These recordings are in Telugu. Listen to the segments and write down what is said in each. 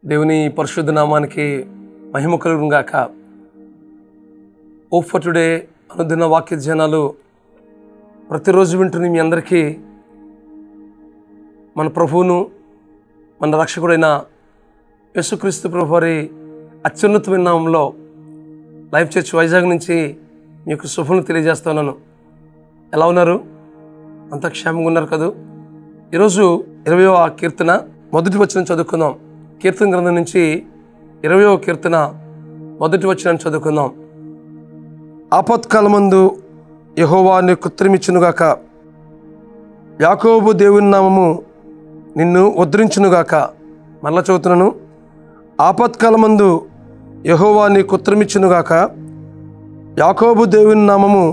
దేవుని పరిశుద్ధ నామానికి మహిమ కలుగును గాక. ఓ ఫర్ టుడే అనుదిన వాక్య ధ్యానాలు ప్రతిరోజు వింటున్న మీ అందరికీ మన ప్రభువును మన రక్షకుడైన యేసుక్రీస్తు ప్రభు వారి అత్యున్నతమైన నామంలో లైఫ్ చర్చ్ వైజాగ్ నుంచి మీకు శుభములు తెలియజేస్తున్నాను. ఎలా ఉన్నారు? అంత క్షేమంగా ఉన్నారు కదా? ఈరోజు 20వ కీర్తన మొదటి వచనం చదువుకుందాం. కీర్తన గ్రంథం నుంచి 20వ కీర్తన మొదటి వచనం చదువుకుందాం. ఆపత్కాలమందు యెహోవా నీకు ఉత్తరమిచ్చునుగాక, యాకోబు దేవుని నామము నిన్ను ఉద్ధరించునుగాక. మరలా చదువుతున్నాను. ఆపత్కాలమందు యెహోవా నీకు ఉత్తరమిచ్చునుగాక, యాకోబు దేవుని నామము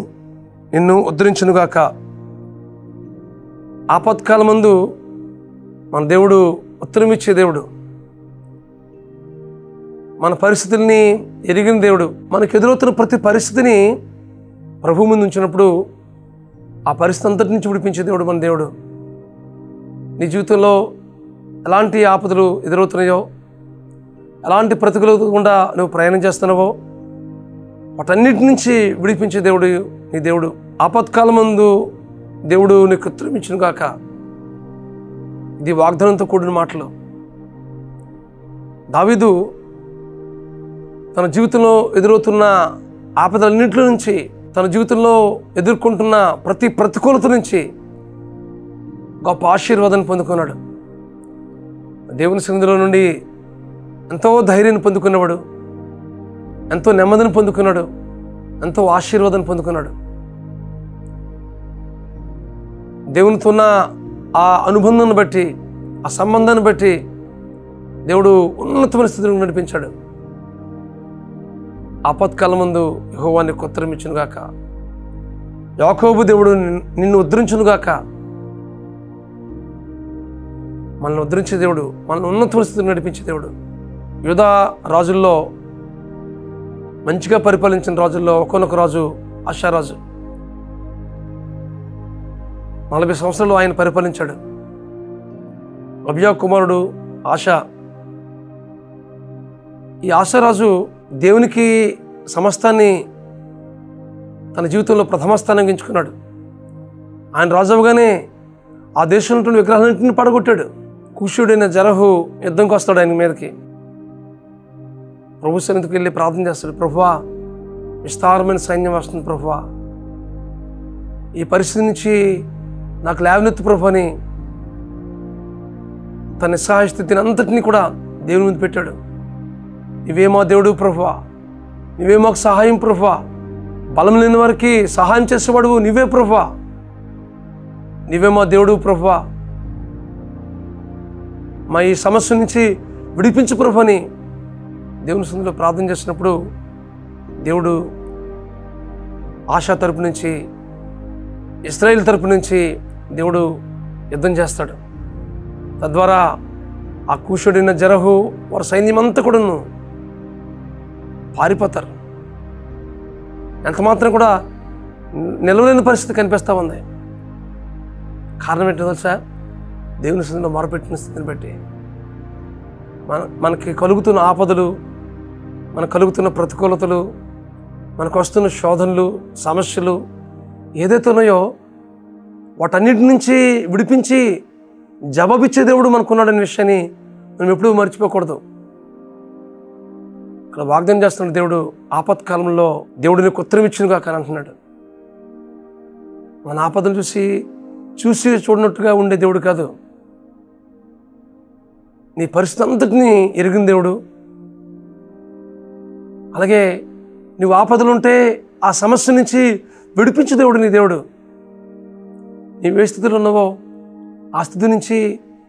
నిన్ను ఉద్ధరించునుగాక. ఆపత్కాలమందు మన దేవుడు ఉత్తరమిచ్చే దేవుడు, మన పరిస్థితుల్ని ఎరిగిన దేవుడు. మనకు ఎదురవుతున్న ప్రతి పరిస్థితిని ప్రభు ముందు ఉంచినప్పుడు ఆ పరిస్థితి అంతటి నుంచి విడిపించే దేవుడు మన దేవుడు. నీ జీవితంలో ఎలాంటి ఆపదలు ఎదురవుతున్నాయో, ఎలాంటి ప్రతికూలత గుండా నువ్వు ప్రయాణం చేస్తున్నావో వాటన్నిటి నుంచి విడిపించే దేవుడు నీ దేవుడు. ఆపత్కాలం ముందు దేవుడు నీకు ఉత్తరమిచ్చును గాక. ఇది వాగ్దానంతో కూడిన మాటలు. దావీదు తన జీవితంలో ఎదురవుతున్న ఆపదలన్నింటి నుంచి, తన జీవితంలో ఎదుర్కొంటున్న ప్రతి ప్రతికూలత నుంచి గొప్ప ఆశీర్వాదాన్ని పొందుకున్నాడు. దేవుని సన్నిధిలో నుండి ఎంతో ధైర్యాన్ని పొందుకున్నవాడు, ఎంతో నెమ్మదిని పొందుకున్నాడు, ఎంతో ఆశీర్వాదాన్ని పొందుకున్నాడు. దేవునితో ఉన్న ఆ అనుబంధాన్ని బట్టి, ఆ సంబంధాన్ని బట్టి దేవుడు ఉన్నతమైన స్థితిని నడిపించాడు. ఆపత్కాలం ముందు యెహోవా నీకు ఉత్తరమిచ్చునుగాక, యాకోబు దేవుడు నిన్ను ఉద్ధరించునుగాక. మనల్ని ఉద్ధరించే దేవుడు, మనల్ని ఉన్నతమైన స్థితిని నడిపించే దేవుడు. యూదా రాజుల్లో, మంచిగా పరిపాలించిన రాజుల్లో ఒక్కొక్క రాజు ఆషారాజు. 40 సంవత్సరాలు ఆయన పరిపాలించాడు. అబియా కుమారుడు ఆషా. ఈ ఆషారాజు దేవునికి సమస్తాన్ని తన జీవితంలో ప్రథమ స్థానం ఎంచుకున్నాడు. ఆయన రాజుగానే ఆ దేశంలో విగ్రహాలన్నింటినీ పడగొట్టాడు. కుష్యుడైన జరహు యుద్ధంకి వస్తాడు ఆయన మీదకి. ప్రభు సన్నిధికి వెళ్ళి ప్రార్థన చేస్తాడు. ప్రభువా, విస్తారమైన సైన్యం వస్తుంది ప్రభువా, ఈ పరిస్థితి నుంచి నాకు లేవనెత్తు ప్రభు అని తన నిస్సహాయ స్థితిని అంతటినీ కూడా దేవుని మీద పెట్టాడు. నీవే మా దేవుడు ప్రభువా, నీవే మాకు సహాయం ప్రభువా, బలం లేని వారికి సహాయం చేసేవాడు నీవే ప్రభువా, నీవే మా దేవుడు ప్రభువా, మా ఈ సమస్య నుంచి విడిపించు ప్రభు అని దేవుని సన్నిధిలో ప్రార్థన చేసినప్పుడు దేవుడు ఆశా తరపు నుంచి, ఇశ్రాయేల్ తరపు నుంచి దేవుడు యుద్ధం చేస్తాడు. తద్వారా ఆ కూషుడైన జరహు వారి సైన్యం అంతా కూడాను పారిపోతారు. ఎంత మాత్రం కూడా నిలవలేని పరిస్థితి కనిపిస్తూ ఉంది. కారణం ఏంటో తెలుసా? దేవుని సన్నిధిలో మొరపెట్టిన స్థితిని బట్టి మనకి కలుగుతున్న ఆపదలు, మనకు కలుగుతున్న ప్రతికూలతలు, మనకు వస్తున్న శోధనలు, సమస్యలు ఏదైతే ఉన్నాయో వాటన్నిటి నుంచి విడిపించి జవాబిచ్చే దేవుడు మనకున్నాడనే విషయాన్ని మనం ఎప్పుడూ మర్చిపోకూడదు. ఇక్కడ వాగ్దానం చేస్తున్న దేవుడు ఆపత్కాలంలో దేవుడు నీకు ఉత్తరమిచ్చునుగా కానీ అంటున్నాడు. మన ఆపదను చూసి చూడనట్టుగా ఉండే దేవుడు కాదు. నీ పరిస్థితి అంతటినీ ఎరిగిన దేవుడు. అలాగే నువ్వు ఆపదలు ఉంటే ఆ సమస్య నుంచి విడిపించే దేవుడు నీ దేవుడు. నీవు ఏ స్థితిలో ఉన్నావో ఆ స్థితి నుంచి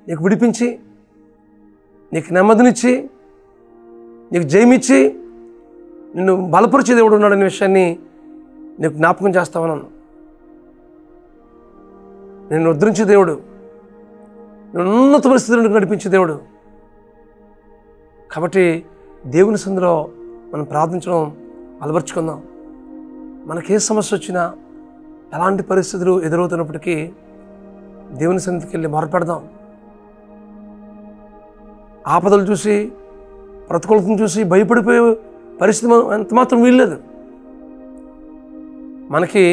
నీకు విడిపించి, నీకు నెమ్మదినిచ్చి, నీకు జయమిచ్చి, నిన్ను బలపరిచే దేవుడు ఉన్నాడనే విషయాన్ని నీకు జ్ఞాపకం చేస్తావన్నాను. నిన్ను ఉద్ధరించే దేవుడు, నిన్ను ఉన్నత పరిస్థితులను నడిపించే దేవుడు. కాబట్టి దేవుని సన్నిధిలో మనం ప్రార్థించడం అలవర్చుకుందాం. మనకే సమస్య వచ్చినా, ఎలాంటి పరిస్థితులు ఎదురవుతున్నప్పటికీ దేవుని సన్నిధికి వెళ్ళి మొరపెడదాం. ఆపదలు చూసి బ్రతుకులను చూసి భయపడిపోయే పరిస్థితి ఎంత మాత్రం వీల్లేదు. మనకి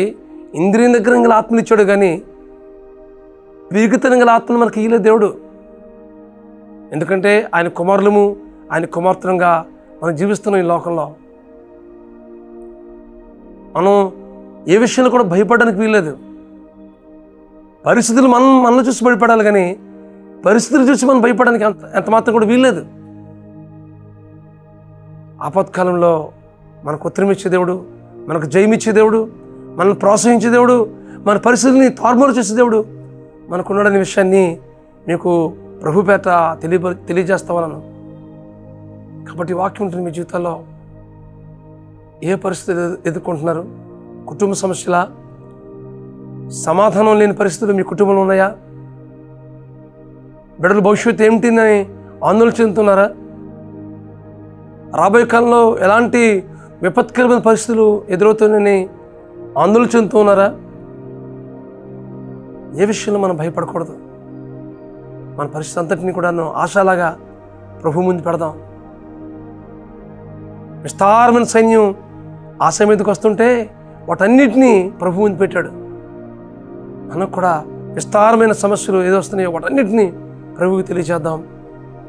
ఇంద్రియ దగ్గర గల ఆత్మలు ఇచ్చాడు, కానీ విరిగితనం గల ఆత్మను మనకి ఇయ్యలేదు దేవుడు. ఎందుకంటే ఆయన కుమారులము, ఆయన కుమార్తెలుగా మనం జీవిస్తున్నాం ఈ లోకంలో. మనం ఏ విషయంలో కూడా భయపడడానికి వీల్లేదు. పరిస్థితులు మనల్ని చూసి భయపడాలి, కానీ పరిస్థితులు చూసి మనం భయపడడానికి ఎంత మాత్రం కూడా వీల్లేదు. ఆపత్కాలంలో మనకు ఉత్తరం ఇచ్చే దేవుడు, మనకు జయమిచ్చే దేవుడు, మనల్ని ప్రోత్సహించే దేవుడు, మన పరిస్థితుల్ని తారుమారు చేసే దేవుడు మనకున్నాడనే విషయాన్ని మీకు ప్రభుపేట తెలియజేస్తామన్నాను. కాబట్టి వాక్యం ఉంటుంది. మీ జీవితాల్లో ఏ పరిస్థితులు ఎదుర్కొంటున్నారు? కుటుంబ సమస్యల, సమాధానం లేని పరిస్థితులు మీ కుటుంబంలో ఉన్నాయా? బిడ్డల భవిష్యత్తు ఏమిటిని ఆందోళన చెందుతున్నారా? రాబోయే కాలంలో ఎలాంటి విపత్కరమైన పరిస్థితులు ఎదురవుతాయని ఆందోళన చెందుతూ ఉన్నారా? ఏ విషయంలో మనం భయపడకూడదు. మన పరిస్థితి అంతటిని కూడా ఆశాలాగా ప్రభు ముందు పెడదాం. విస్తారమైన సైన్యం ఆశ మీదకి వస్తుంటే వాటన్నిటినీ ప్రభు ముందు పెట్టాడు. మనకు కూడా విస్తారమైన సమస్యలు ఏదో వస్తున్నాయో వాటన్నిటినీ ప్రభువుకి తెలియజేద్దాం.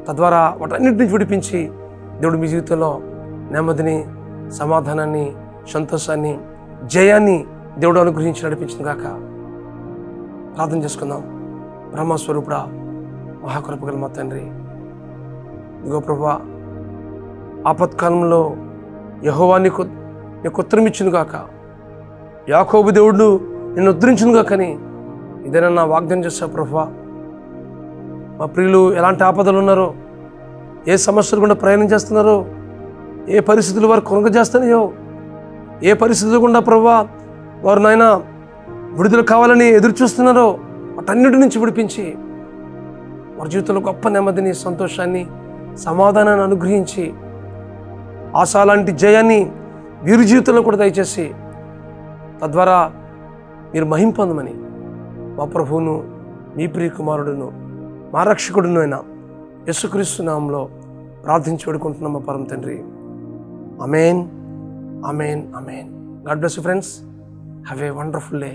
తద్వారా వాటన్నిటిని విడిపించి దేవుడు మీ జీవితంలో నెమ్మదిని, సమాధానాన్ని, సంతోషాన్ని, జయాన్ని దేవుడు అనుగ్రహించి నడిపించిన గాక. ప్రార్థన చేసుకుందాం. బ్రహ్మస్వరూపుడా, మహాకృపగల మా తండ్రి, ఇదిగో ప్రభువా, ఆపత్కాలంలో యెహోవా నీకు ఉత్తరం ఇచ్చును గాక, యాకోబు దేవుడు నిన్ను ఉద్ధరించును గాకని ఇదేనా నా వాగ్దానం చేశావు ప్రభువా. మా ప్రియులు ఎలాంటి ఆపదలు ఉన్నారో, ఏ సమస్యలు గుండా ప్రయాణం చేస్తున్నారో, ఏ పరిస్థితులు వారు కొనగజేస్తున్నాయో, ఏ పరిస్థితులు గుండా ప్రభువా వారు నాయన విడుదల కావాలని ఎదురు చూస్తున్నారో వాటన్నిటి నుంచి విడిపించి వారి జీవితంలో గొప్ప నెమ్మదిని, సంతోషాన్ని, సమాధానాన్ని అనుగ్రహించి ఆశ లాంటి జయాన్ని వీరి జీవితంలో కూడా దయచేసి తద్వారా మీరు మహిమ పొందమని మా ప్రభువును, మీ ప్రియ కుమారుడును, మా రక్షకుడును అయిన యేసుక్రీస్తు నామములో ప్రార్థించి వేడుకుంటున్నాం మా పరమ తండ్రి. Amen, amen, amen. God bless you friends. Have a wonderful day.